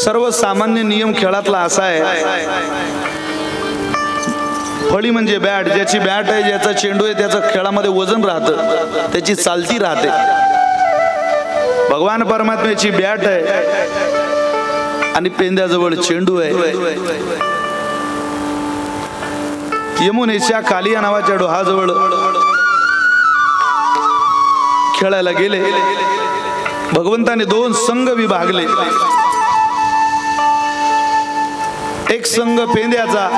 सर्वसामान्य नियम खेळातला असा आहे, फळी म्हणजे बॅट, ज्याची बॅट आहे, ज्याचा चेंडू आहे, त्याचं खेळामध्ये वजन राहतं, त्याची चालती राहते. भगवान परमात्म्याची बॅट आहे आणि पेंद्याजवळ चेंडू आहे. यमुनेच्या कालिया नावाच्या डोहाजवळ खेळायला गेले. भगवंताने दोन संघ विभागले. एक संघ पेंद्याचा,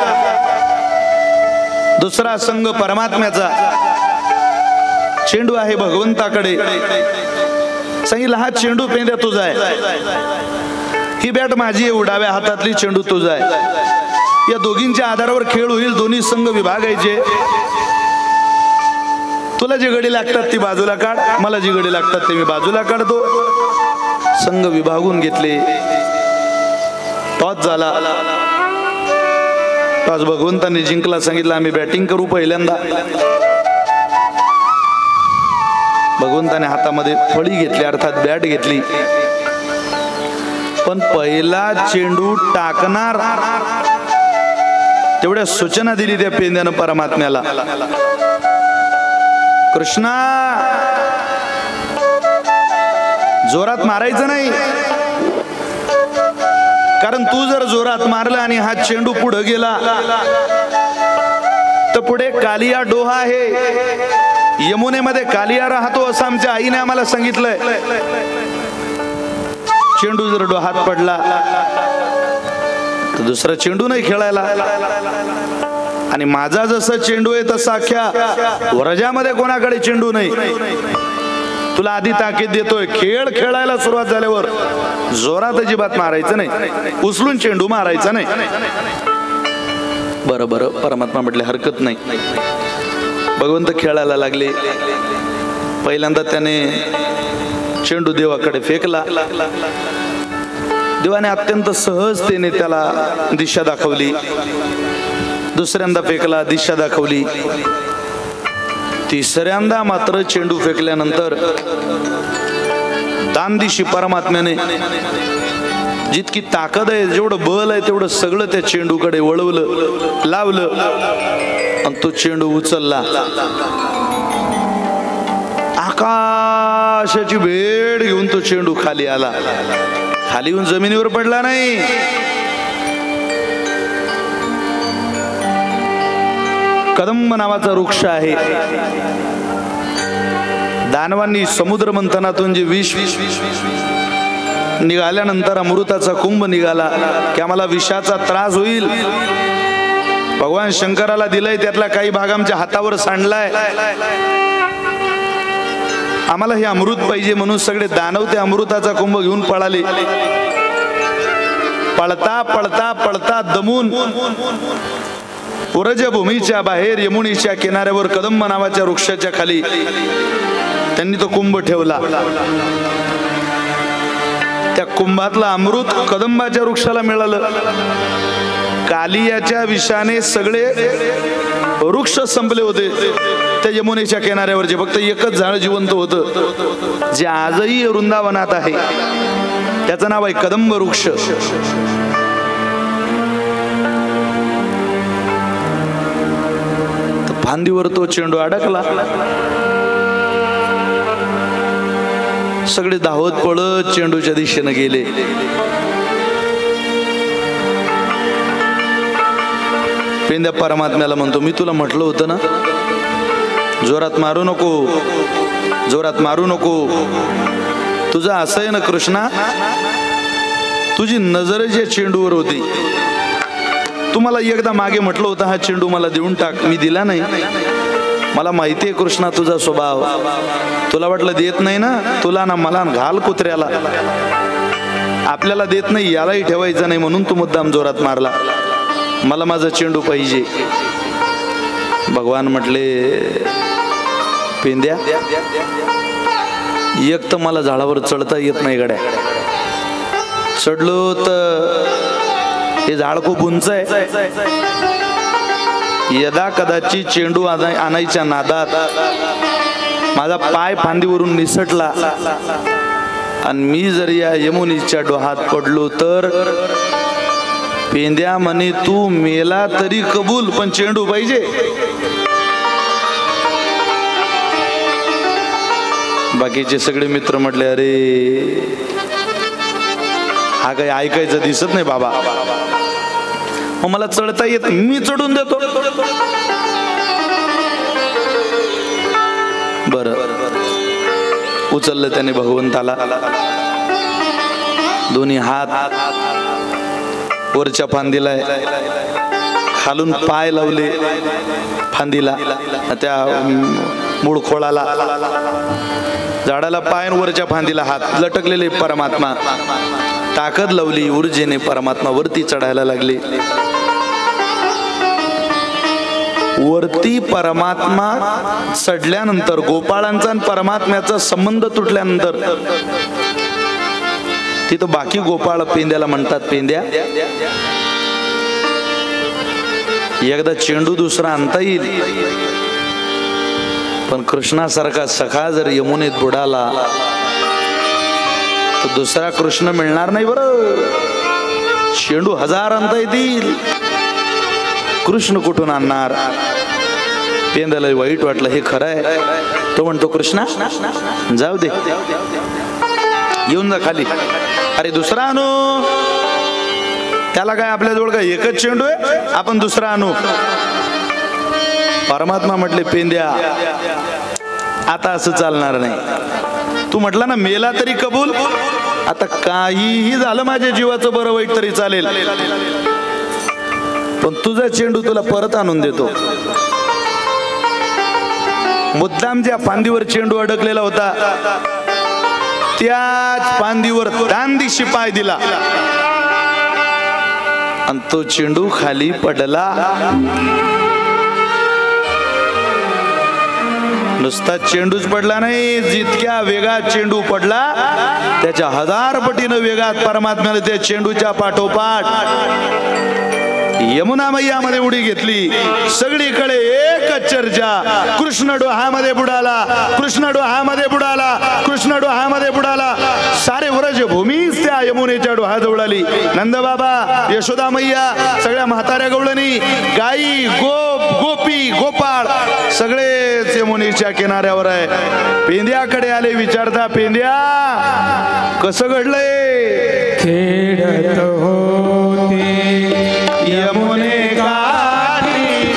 दुसरा संघ परमात्म्याचा. चेंडू आहे भगवंताकडे. सांगितलं हा चेंडू पेंद्या तुझा आहे, ही बॅट माझी आहे, उडाव्या हातातली, चेंडू तुझा आहे. या दोघींच्या आधारावर खेळ होईल. दोन्ही संघ विभागायचे. तुला जी गडी लागतात ती बाजूला काढ, मला जी गडी लागतात ते मी बाजूला काढतो. संघ विभागून घेतले. टॉस झाला. टॉस भगवंतांनी जिंकला. सांगितलं आम्ही बॅटिंग करू पहिल्यांदा. भगवंताने हातामध्ये फळी घेतली, अर्थात बॅट घेतली. पण पहिला चेंडू टाकणार तेवढ्या सूचना दिली त्या पेंद्यानं परमात्म्याला. कृष्णा, जोरात मारायचं नाही, कारण तू जर जोरात मारला आणि हा चेंडू पुढे गेला तर पुढे कालिया डोहा आहे, यमुनेमध्ये कालिया राहतो असं आमच्या आईने आम्हाला सांगितलंय. चेंडू जर डोहात पडला तर दुसरा चेंडू नाही खेळायला. आणि माझा जसा चेंडू आहे तसा अख्ख्या व्रजामध्ये कोणाकडे चेंडू नाही. तुला आधी ताकीद देतोय, खेळ खेळायला सुरुवात झाल्यावर जोरात अजिबात मारायचं नाही, उचलून चेंडू मारायचा नाही. बरं बरं, परमात्मा म्हटले हरकत नाही. भगवंत खेळायला लागले. पहिल्यांदा त्याने चेंडू देवाकडे फेकला. देवाने अत्यंत सहजतेने त्याला दिशा दाखवली. दुसऱ्यांदा फेकला, दिशा दाखवली. तिसऱ्यांदा मात्र चेंडू फेकल्यानंतर दानदिशी परमात्म्याने जितकी ताकद आहे, जेवढं बल आहे, तेवढं सगळं त्या चेंडूकडे वळवलं, लावलं आणि तो चेंडू उचलला. आकाशाची भेट घेऊन तो चेंडू खाली आला. खाली येऊन जमिनीवर पडला नाही. कदंब नावाचा वृक्ष आहे. दानवांनी समुद्र मंथनातून जे विष निघाल्यानंतर अमृताचा कुंभ निघाला की आम्हाला विषाचा त्रास होईल. भगवान शंकराला दिलंय, त्यातला काही भाग आमच्या हातावर सांडलाय, आम्हाला हे अमृत पाहिजे म्हणून सगळे दानव ते अमृताचा कुंभ घेऊन पळाले. पळता पळता पळता दमून व्रजभूमीच्या बाहेर यमुनेच्या किनाऱ्यावर कदंब नावाच्या वृक्षाच्या खाली त्यांनी तो कुंभ ठेवला. त्या कुंभातला अमृत कदंबाच्या वृक्षाला मिळालं. कालियाच्या विषाने सगळे वृक्ष संपले होते त्या यमुनेच्या किनाऱ्यावरचे. फक्त एकच झाड जिवंत होतं, जे आजही वृंदावनात आहे. त्याचं नाव आहे कदंब वृक्ष. फांदीवर तो चेंडू अडकला. सगळे धावत पळत चेंडूच्या दिशेने गेले. पेंद्या परमात्म्याला म्हणतो, मी तुला म्हटलं होतं ना, जोरात मारू नको, जोरात मारू नको. तुझं असं आहे ना कृष्णा, तुझी नजर जे चेंडूवर होती. तुम्हाला एकदा मागे म्हटलं होतं हा चेंडू मला देऊन टाक, मी दिला नाही. मला माहितीये कृष्णा तुझा स्वभाव. तुला वाटलं देत नाही ना, तुला ना मला घाल कुत्र्याला. आपल्याला देत नाही यालाही ठेवायचं नाही म्हणून तू मुद्दाम जोरात मारला. मला माझा चेंडू पाहिजे. भगवान म्हटले, पेंद्या, एक तर मला झाडावर चढता येत नाही गड्या. चढलो तर हे झाड खूप उंच आहे. यदा कदाचित चेंडू आणायच्या नादात माझा पाय फांदीवरून निसटला आणि मी जर या यमुनेच्या डोहात पडलो तर पेंद्या म्हणे तू मेला तरी कबूल, पण चेंडू पाहिजे. बाकीचे सगळे मित्र म्हटले अरे हा काही ऐकायचं दिसत नाही बाबा, मग मला चढता येत, मी चढून देतो. बर उचललं त्याने भगवंताला, दोन्ही हात वरच्या फांदीला, खालून पाय लावले फांदीला, त्या मूळ खोळाला, झाडाला पाय, वरच्या फांदीला हात, लटकलेले परमात्मा. ताकद लावली ऊर्जेने, परमात्मा वरती चढायला लागले. वरती परमात्मा चढल्यानंतर, गोपाळांचा आणि परमात्म्याचा संबंध तुटल्यानंतर, तिथं बाकी गोपाळ पेंद्याला म्हणतात, पेंद्या एकदा चेंडू दुसरा आणता येईल, पण कृष्णासारखा सखा जर यमुनेत बुडाला तर दुसरा कृष्ण मिळणार नाही. बरं, चेंडू 1000 आणता येतील, कृष्ण कुठून आणणार? पेंद्याला वाईट वाटलं, हे खरं आहे. तो म्हणतो कृष्णा जाऊ दे, येऊन जा खाली. अरे दुसरा आणू, त्याला काय आपल्याजवळ काय एकच चेंडू आहे, आपण दुसरा आणू. परमात्मा म्हटले पेंद्या आता असं चालणार नाही. तू म्हटला ना मेला तरी कबूल, आता काहीही झालं माझ्या जीवाचं बरं वाईट तरी चालेल, पण तुझा चेंडू तुला परत आणून देतो. मुद्दाम ज्या फांदीवर चेंडू अडकलेला होता त्याच फांदीवर दांडीशी पाय दिला आणि तो चेंडू खाली पडला. नुसता चेंडूच पडला नाही, जितक्या वेगात चेंडू पडला त्याच्या 1000 पटीनं वेगात परमात्म्याने त्या चेंडूच्या पाठोपाठ यमुना मैयामध्ये उडी घेतली. सगळीकडे एकच चर्चा, कृष्ण डोहामध्ये बुडाला, कृष्ण डोहामध्ये बुडाला, कृष्ण डोहामध्ये बुडाला. सारे व्रज भूमीच त्या यमुनेच्या डोहाजवळ आली. नंदबाबा, यशोदा मैया, सगळ्या म्हाताऱ्या गवळणी, गाई, गोप, गोपी, गोपाळ सगळेच यमुनेच्या किनाऱ्यावर आहे. पेंद्याकडे आले, विचारता पेंद्या कसं घडलंय? खेळत होते यमुने काठी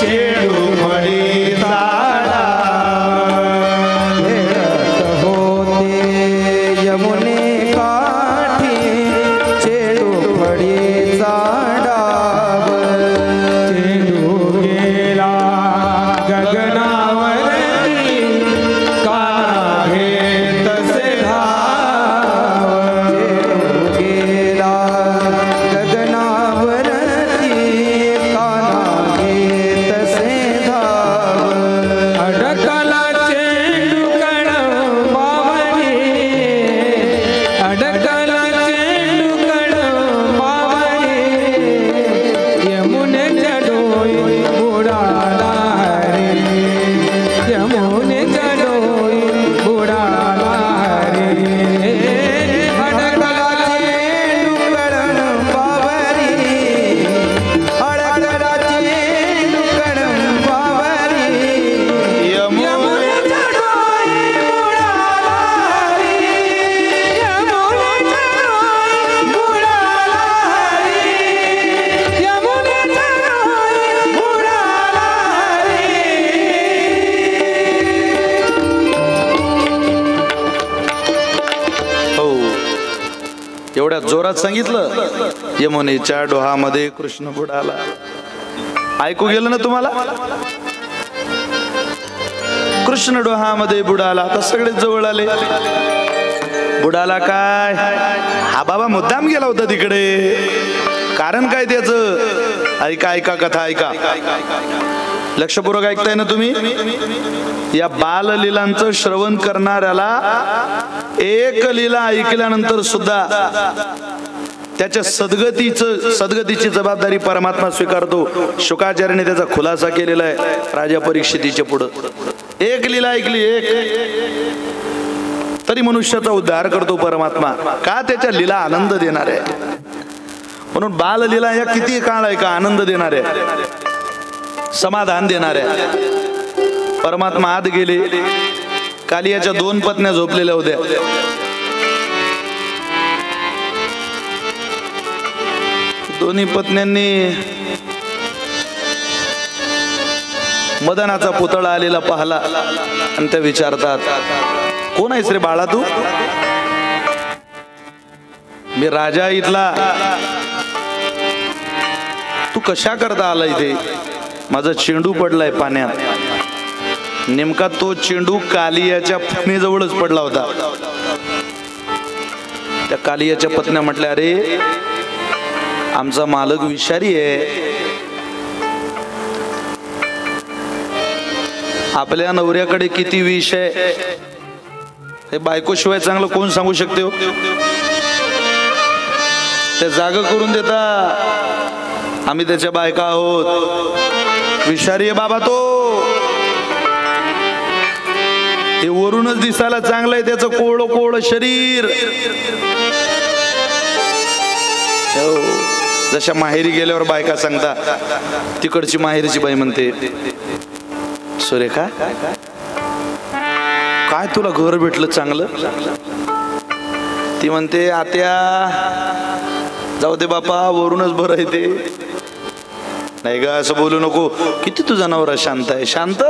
चेंडू फळी झाडा, खेळत होते यमुने काठी चेंडू फळी झाडावर. चेंडू गेला गगनावरती काना घेत तसे धाव. चेंडू गेला एवढ्या जोरात सांगितलं, यमुनेच्या डोहामध्ये कृष्ण बुडाला. ऐकू गेलं ना तुम्हाला? कृष्ण डोहामध्ये बुडाला. आता सगळे जवळ आले. बुडाला काय? हा बाबा मुद्दाम गेला होता तिकडे. कारण काय त्याच? ऐका ऐका कथा ऐका, लक्षपूर्वक ऐकताय ना तुम्ही? या बाललीलांचं श्रवण करणाऱ्याला एक लीला ऐकल्यानंतर सुद्धा त्याच्या सद्गतीची जबाबदारी परमात्मा स्वीकारतो. शुकाचार्याने त्याचा खुलासा केलेला आहे राजा परीक्षितीच्या पुढं. एक लीला ऐकली, एक तरी मनुष्याचा उद्धार करतो परमात्मा का त्याच्या लीला आनंद देणार आहे म्हणून बाललीला या किती काळ आहे का आनंद देणार आहे समाधान देणार आहे परमात्मा आत गेले कालियाच्या 2 पत्न्या झोपलेल्या होत्या दोन्ही पत्न्यांनी मदनाचा पुतळा आलेला पाहला आणि त्या विचारतात कोण आहेस रे बाळा तू मी राजा इथला तू कशा करता आला इथे माझा चेंडू पडलाय पाण्यात नेमका तो चेंडू कालियाच्या पत्नीजवळच पडला होता त्या कालियाच्या पत्न्या म्हटल्या अरे आमचा मालक विषारी आहे आपल्या नवऱ्याकडे किती विष आहे हे बायको शिवाय चांगलं कोण सांगू शकते हो ते जागा करून देता आम्ही त्याच्या बायका आहोत विषारी आहे बाबा तो ते वरूनच दिसायला चांगलं आहे त्याचं कोवळं कोवळं शरीर जशा माहेरी गेल्यावर बायका सांगता तिकडची माहेरीची बाई म्हणते सुरेखा काय तुला घर भेटलं चांगलं ती म्हणते आत्या जाऊ दे बापा वरूनच बरं आहे ते नाही ग असं बोलू नको किती तुझा नवरा शांत आहे शांत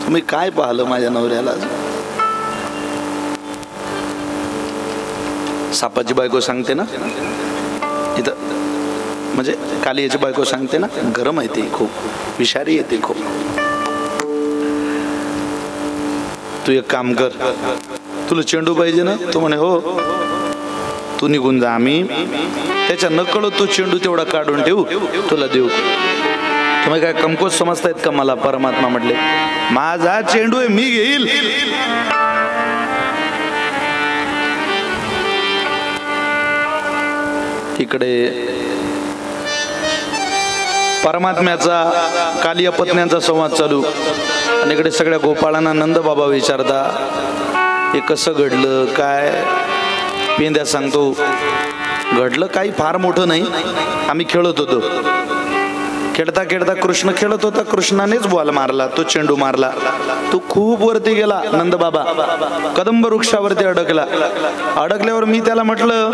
तुम्ही काय पाहिलं माझ्या नवऱ्याला सापाची बायको सांगते ना इथं म्हणजे कालियाची बायको सांगते ना गरम आहे ती खूप विषारी येते खूप तू एक काम कर तुला चेंडू पाहिजे ना तो म्हणे हो तू निघून जा आम्ही त्याच्या नकळत तो चेंडू तेवढा काढून ठेवू तुला देऊ तुम्ही काय कमकोत समजतायत का मला परमात्मा म्हटले माझा चेंडू आहे मी घेईल इकडे परमात्म्याचा कालिया पत्न्यांचा संवाद चालू आणि इकडे सगळ्या गोपाळांना नंद बाबा विचारता हे कसं घडलं काय पेंद्या सांगतो घडलं काही फार मोठं नाही आम्ही खेळत होतो खेळता खेळता कृष्ण खेळत होता कृष्णानेच बॉल मारला तो चेंडू मारला तो खूप वरती गेला नंद बाबा कदंब वृक्षावरती अडकल्यावर मी त्याला म्हटलं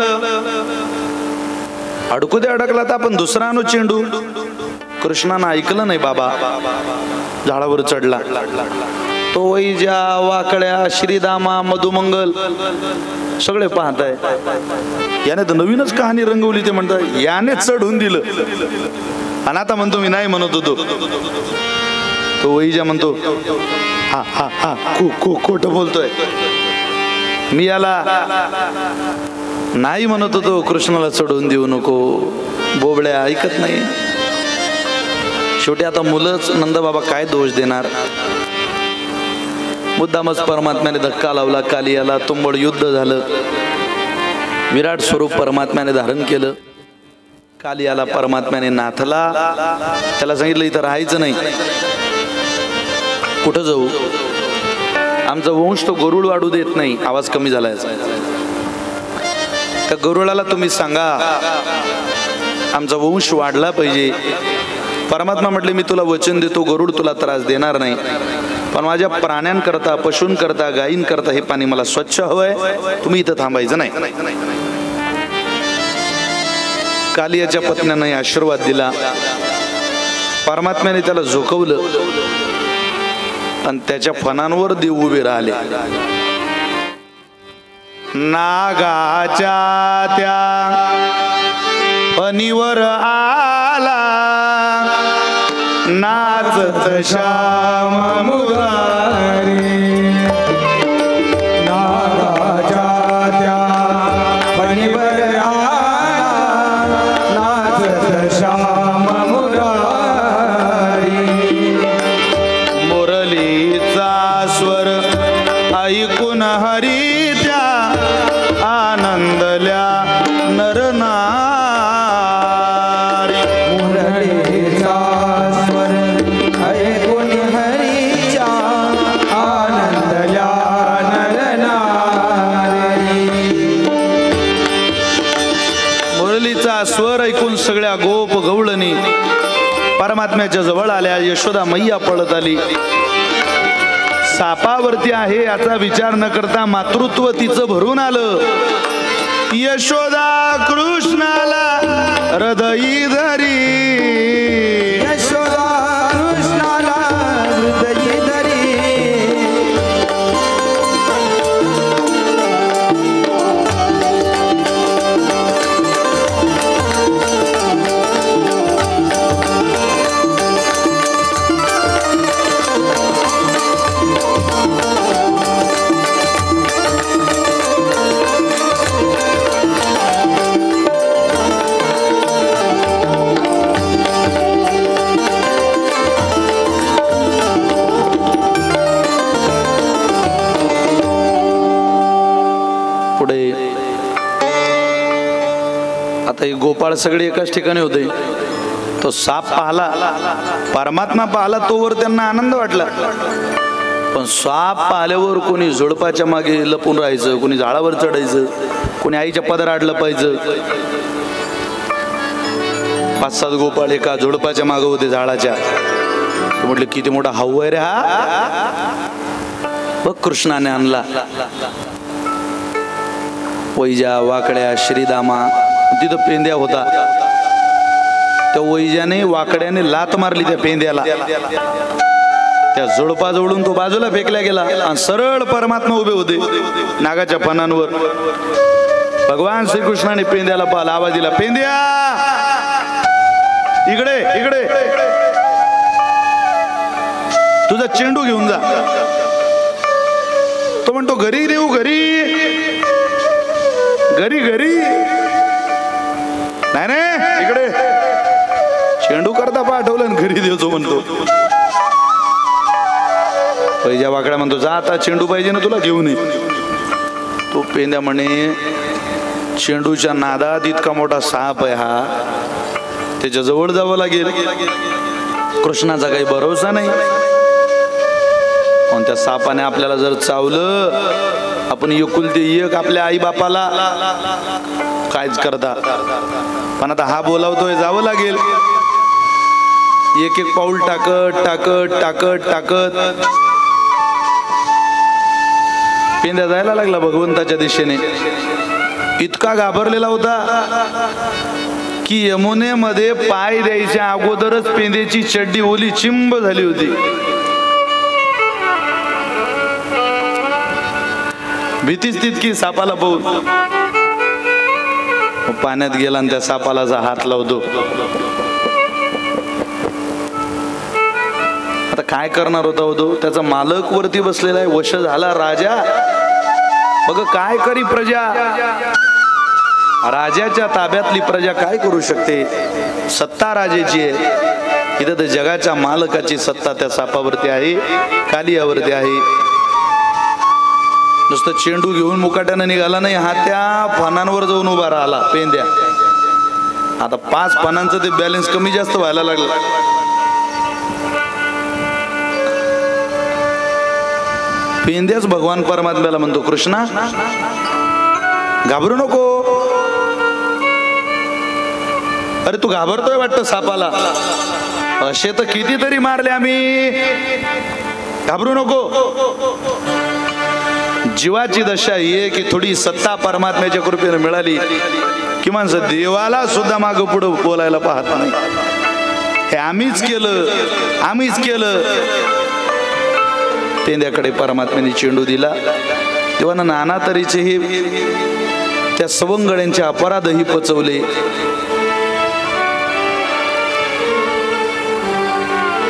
अडकू दे अडकला तर आपण दुसरा आणू चेंडू कृष्णानं ऐकलं नाही बाबा झाडावर चढला तो वैजा वाकड्या श्रीदामा मधुमंगल सगळे पाहताय याने तर नवीनच कहाणी रंगवली ते म्हणतात याने चढून दिलं आणि आता म्हणतो मी नाही म्हणत होतो तो वैजा म्हणतो हा हा हा खोट बोलतोय मी याला नाही म्हणत होतो कृष्णाला चढवून देऊ नको बोबड्या ऐकत नाही शेवटी आता मुलंच नंदबाबा काय दोष देणार मुद्दामच परमात्म्याने धक्का लावला कालियाला तुंबड युद्ध झालं विराट स्वरूप परमात्म्याने धारण केलं कालियाला परमात्म्याने नाथला त्याला सांगितलं इथं राहायचं नाही कुठं जाऊ आमचा वंश तो गरुड वाढू देत नाही आवाज कमी झालाय त्या गरुडाला तुम्ही सांगा आमचा वंश वाढला पाहिजे परमात्मा म्हटले मी तुला वचन देतो गरुड तुला त्रास देणार नाही पण माझ्या प्राण्यांकरता पशूंकरता गायींकरता हे पाणी मला स्वच्छ हवंय तुम्ही इथं थांबायचं नाही कालियाच्या पत्न्याने आशीर्वाद दिला परमात्म्याने त्याला झोकवलं आणि त्याच्या फणांवर देव उभे राहिले नागाच्या त्या फणीवर आला नाचत श्याम मुरारी नागाच्या त्या फणीवर आला नाचत श्याम मुरारी मुरलीचा स्वर ऐकून हरी त्या आनंदल्या नरनारी मुरलीचा स्वर ऐकून हरीच्या हा स्वर ऐकून सगळ्या गोप गवळणी परमात्म्याच्या जवळ आल्या. यशोदा मैया पळत आली. सापावरती आहे याचा विचार न करता मातृत्व तिचं भरून आलं. यशोदा कृष्णाला हृदयी धरी, यशोदा कृष्णाला हृदयी धरी. आता हे गोपाळ सगळे एकाच ठिकाणी होते. तो साप पाहला, परमात्मा पाहला, तोवर त्यांना आनंद वाटला. पण साप पाहिल्यावर कोणी झुडपाच्या मागे लपून राहायचं, कोणी झाडावर चढायचं, कोणी आईच्या पदरात लपायचं. 5-7 गोपाळ एका झुडपाच्या मागे होते झाडाच्या. म्हटलं किती मोठा हाऊ आहे रे हा. बघ कृष्णाने आणला. वैजा, वाकड्या, श्रीदामा, तिथं पेंद्या होता. त्या वैजाने वाकड्याने लात मारली त्या पेंद्याला. त्या झुडपाजवळून तो बाजूला फेकला गेला आणि सरळ परमात्मा उभे होते नागाच्या पानांवर. भगवान श्रीकृष्णाने पेंद्याला पाहिला, आवाज दिला, पेंद्या इकडे इकडे, तुझा चेंडू घेऊन जा. तो म्हणतो घरी देऊ, घरी घरी घरी नाही नाही इकडे. चेंडू करता पाठवलं आणि घरी देतो म्हणतो. पैजा वाकड्या म्हणतो जा आता, चेंडू पाहिजे ना तुला, घेऊन ये. तो पेंद्या म्हणे चेंडूच्या नादात इतका मोठा साप आहे हा, त्याच्या जवळ जावं लागेल. कृष्णाचा काही भरोसा नाही. पण त्या सापाने आपल्याला जर चावलं, आपण एकुलते एक आपल्या आई बापाला काहीच करता. पण आता हा बोलावतोय, जावं लागेल. एक एक पाऊल टाकत टाकत टाकत टाकत पेंद्या जायला लागला भगवंताच्या दिशेने. इतका घाबरलेला होता की यमुनेमध्ये पाय द्यायच्या अगोदरच पेंद्याची चड्डी ओली चिंब झाली होती. भीतीच तितकी सापाला पाहून. पाण्यात गेला आणि त्या सापाला हात लावतो. आता काय करणार होता तो? त्याचा मालक वरती बसलेला आहे, वश झाला राजा. बघ काय करी प्रजा. राजाच्या ताब्यातली प्रजा काय करू शकते? सत्ता राजाची आहे. इथं तर जगाच्या मालकाची सत्ता त्या सापावरती आहे, कालियावरती आहे. नुसतं चेंडू घेऊन मुकाट्यानं निघाला नाही, हा त्या फणांवर जाऊन उभा राहिला पेंद्या. आता 5 फणांचं ते बॅलन्स कमी जास्त व्हायला लागलं. पेंद्याच भगवान परमात्म्याला म्हणतो, कृष्णा घाबरू नको. अरे तू घाबरतोय वाटतं सापाला, असे तर कितीतरी मारले आम्ही, घाबरू नको. जीवाची दशा ही की थोडी सत्ता परमात्म्याच्या कृपेने मिळाली की माणसं देवाला सुद्धा मागं पुढं बोलायला पाहत नाही. हे आम्हीच केलं, आम्हीच केलं. पेंद्याकडे परमात्म्याने चेंडू दिला तेव्हा नाना तऱ्हेचे हे त्या सवंगड्यांचे अपराधही पचवले.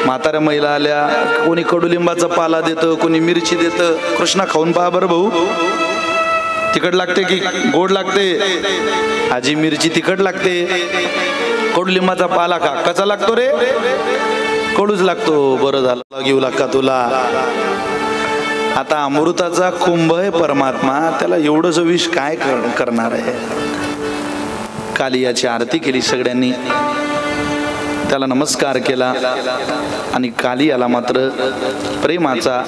म्हाताऱ्या महिला आल्या, कोणी कडुलिंबाचा पाला देतं, कोणी मिरची देतं. कृष्णा खाऊन पहा बरं भाऊ, तिखट लागते की गोड लागते? आजी मिरची तिखट लागते. कडुलिंबाचा पाला का कसा लागतो रे? कडूच लागतो. बरं झालं घेऊ लागा तुला. आता अमृताचा कुंभ आहे परमात्मा, त्याला एवढंच विष काय करणार आहे? कालियाची आरती केली सगळ्यांनी, त्याला नमस्कार केला आणि कालियाला मात्र प्रेमाचा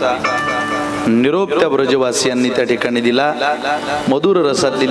निरोप त्या ब्रजवासियांनी त्या ठिकाणी दिला. मधुर रसातली